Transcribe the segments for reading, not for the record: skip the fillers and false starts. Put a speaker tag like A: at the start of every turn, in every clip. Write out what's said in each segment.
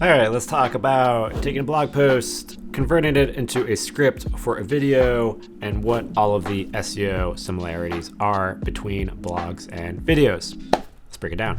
A: All right, let's talk about taking a blog post, converting it into a script for a video, and what all of the SEO similarities are between blogs and videos. Let's break it down.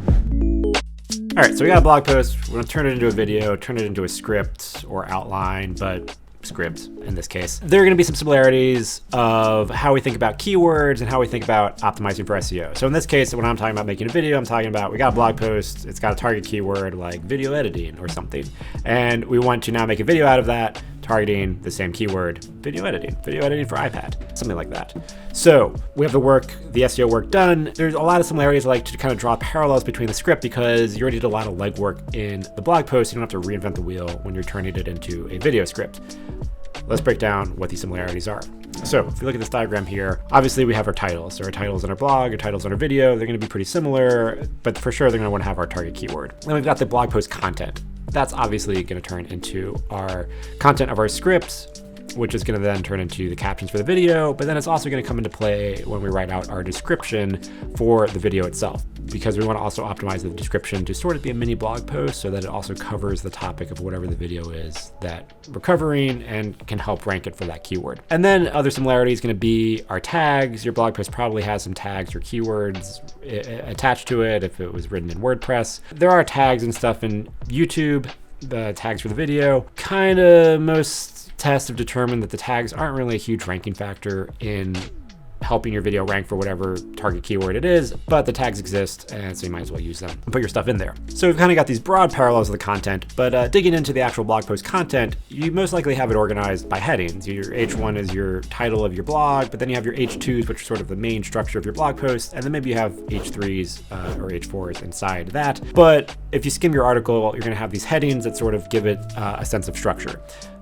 A: All right, so we got a blog post. We're gonna turn it into a video, turn it into a script or outline, but script in this case. There are going to be some similarities of how we think about keywords and how we think about optimizing for SEO. So in this case, when I'm talking about making a video, I'm talking about we got a blog post, it's got a target keyword like video editing or something. And we want to now make a video out of that, targeting the same keyword, video editing for iPad, something like that. So we have the SEO work done. There's a lot of similarities. I like to kind of draw parallels between the script because you already did a lot of legwork in the blog post. You don't have to reinvent the wheel when you're turning it into a video script. Let's break down what these similarities are. So if you look at this diagram here, obviously we have our titles. So our titles on our blog, our titles on our video, they're going to be pretty similar, but for sure they're going to want to have our target keyword. Then we've got the blog post content. That's obviously going to turn into our content of our script, which is going to then turn into the captions for the video, but then it's also going to come into play when we write out our description for the video itself, because we want to also optimize the description to sort of be a mini blog post so that it also covers the topic of whatever the video is that we're covering and can help rank it for that keyword. And then other similarity is going to be our tags. Your blog post probably has some tags or keywords attached to it if it was written in WordPress. There are tags and stuff in YouTube, the tags for the video. Kind of most tests have determined that the tags aren't really a huge ranking factor in helping your video rank for whatever target keyword it is, but the tags exist, and so you might as well use them and put your stuff in there. So we've kind of got these broad parallels of the content, but digging into the actual blog post content, you most likely have it organized by headings. Your H1 is your title of your blog, but then you have your H2s, which are sort of the main structure of your blog post, and then maybe you have H3s or H4s inside that. But if you skim your article, you're going to have these headings that sort of give it a sense of structure.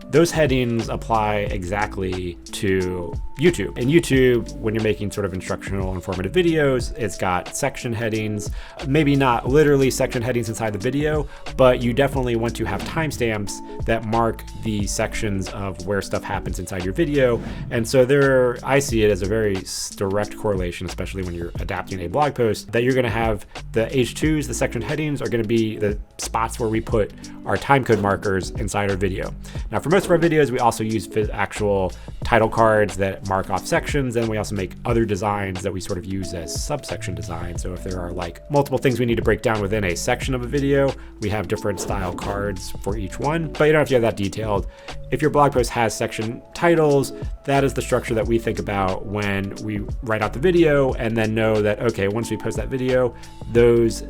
A: Those headings apply exactly to YouTube. In YouTube, when you're making sort of instructional, informative videos, it's got section headings, maybe not literally section headings inside the video, but you definitely want to have timestamps that mark the sections of where stuff happens inside your video. And so I see it as a very direct correlation, especially when you're adapting a blog post, that you're gonna have the H2s, the section headings are gonna be the spots where we put our timecode markers inside our video. Now, for most of our videos, we also use actual title cards that mark off sections, and we also make other designs that we sort of use as subsection design. So if there are like multiple things we need to break down within a section of a video, we have different style cards for each one, but you don't have to have that detailed. If your blog post has section titles, that is the structure that we think about when we write out the video, and then know that, okay, once we post that video, those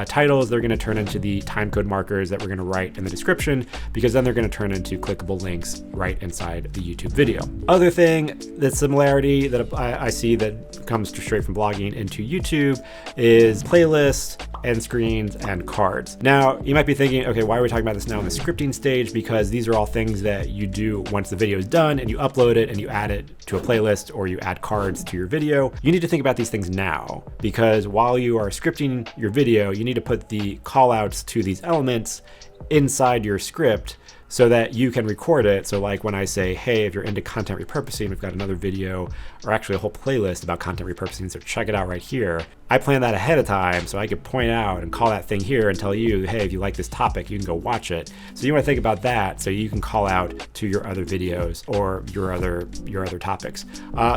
A: titles, they're gonna turn into the timecode markers that we're gonna write in the description, because then they're gonna turn into clickable links right inside the YouTube video. Other thing, the similarity that I see that comes straight from blogging into YouTube is playlists, end screens, and cards. Now, you might be thinking, okay, why are we talking about this now in the scripting stage? Because these are all things that you do once the video is done and you upload it and you add it to a playlist or you add cards to your video. You need to think about these things now, because while you are scripting your video, you need to put the call outs to these elements inside your script so that you can record it. So like when I say, hey, if you're into content repurposing, we've got another video, or actually a whole playlist about content repurposing, so check it out right here. I plan that ahead of time so I could point out and call that thing here and tell you, hey, if you like this topic, you can go watch it. So you want to think about that so you can call out to your other videos or your other topics.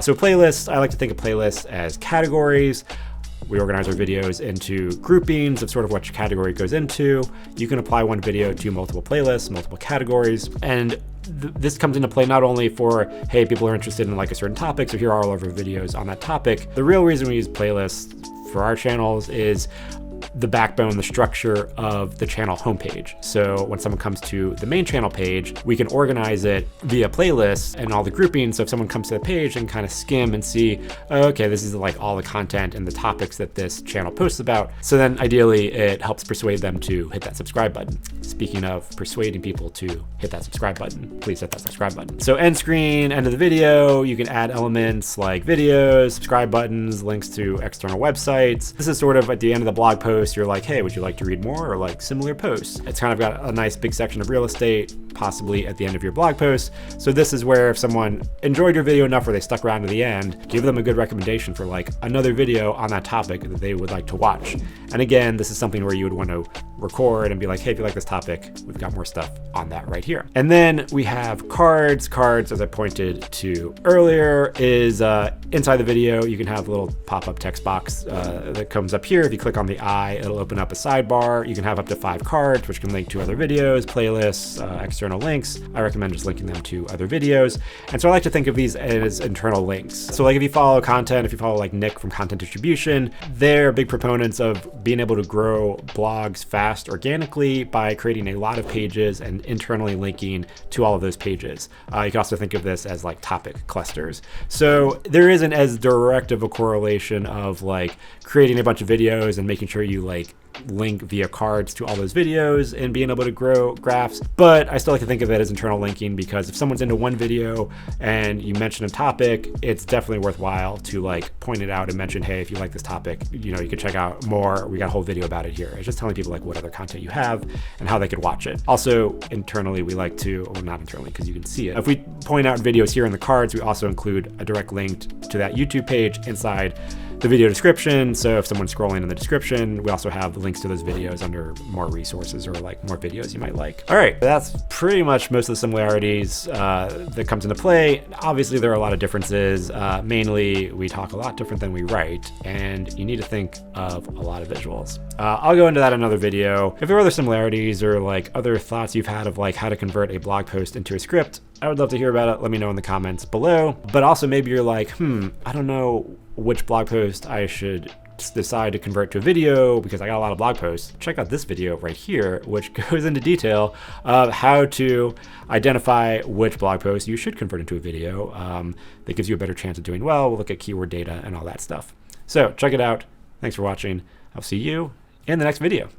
A: So playlists, I like to think of playlists as categories. We organize our videos into groupings of sort of which category it goes into. You can apply one video to multiple playlists, multiple categories, and this comes into play not only for, hey, people are interested in like a certain topic, so here are all of our videos on that topic. The real reason we use playlists for our channels is the backbone, the structure of the channel homepage. So when someone comes to the main channel page, we can organize it via playlists and all the groupings. So if someone comes to the page and kind of skim and see, okay, this is like all the content and the topics that this channel posts about. So then ideally it helps persuade them to hit that subscribe button. Speaking of persuading people to hit that subscribe button, please hit that subscribe button. So end screen, end of the video, you can add elements like videos, subscribe buttons, links to external websites. This is sort of at the end of the blog post, you're like, hey, would you like to read more or like similar posts? It's kind of got a nice big section of real estate, possibly at the end of your blog post. So this is where if someone enjoyed your video enough where they stuck around to the end, give them a good recommendation for like another video on that topic that they would like to watch. And again, this is something where you would want to record and be like, hey, if you like this topic, we've got more stuff on that right here. And then we have cards. Cards, as I pointed to earlier, is inside the video. You can have a little pop-up text box that comes up here. If you click on the eye, it'll open up a sidebar. You can have up to 5 cards, which can link to other videos, playlists, external links. I recommend just linking them to other videos. And so I like to think of these as internal links. So like if you follow content, if you follow like Nick from Content Distribution, they're big proponents of being able to grow blogs fast organically by creating a lot of pages and internally linking to all of those pages. You can also think of this as like topic clusters. So there isn't as direct of a correlation of like creating a bunch of videos and making sure you like link via cards to all those videos and being able to grow graphs. But I still like to think of it as internal linking, because if someone's into one video and you mention a topic, it's definitely worthwhile to like point it out and mention, hey, if you like this topic, you know, you can check out more. We got a whole video about it here. It's just telling people like what other content you have and how they could watch it. Also internally, we like to, well, not internally because you can see it. If we point out videos here in the cards, we also include a direct link to that YouTube page inside the video description. So if someone's scrolling in the description, we also have the links to those videos under more resources or like more videos you might like. All right, that's pretty much most of the similarities that comes into play. Obviously, there are a lot of differences. Mainly, we talk a lot different than we write, and you need to think of a lot of visuals. I'll go into that in another video. If there are other similarities or like other thoughts you've had of like how to convert a blog post into a script, I would love to hear about it. Let me know in the comments below. But also maybe you're like, I don't know which blog post I should decide to convert to a video because I got a lot of blog posts. Check out this video right here, which goes into detail of how to identify which blog post you should convert into a video. That gives you a better chance of doing well. We'll look at keyword data and all that stuff. So check it out. Thanks for watching. I'll see you in the next video.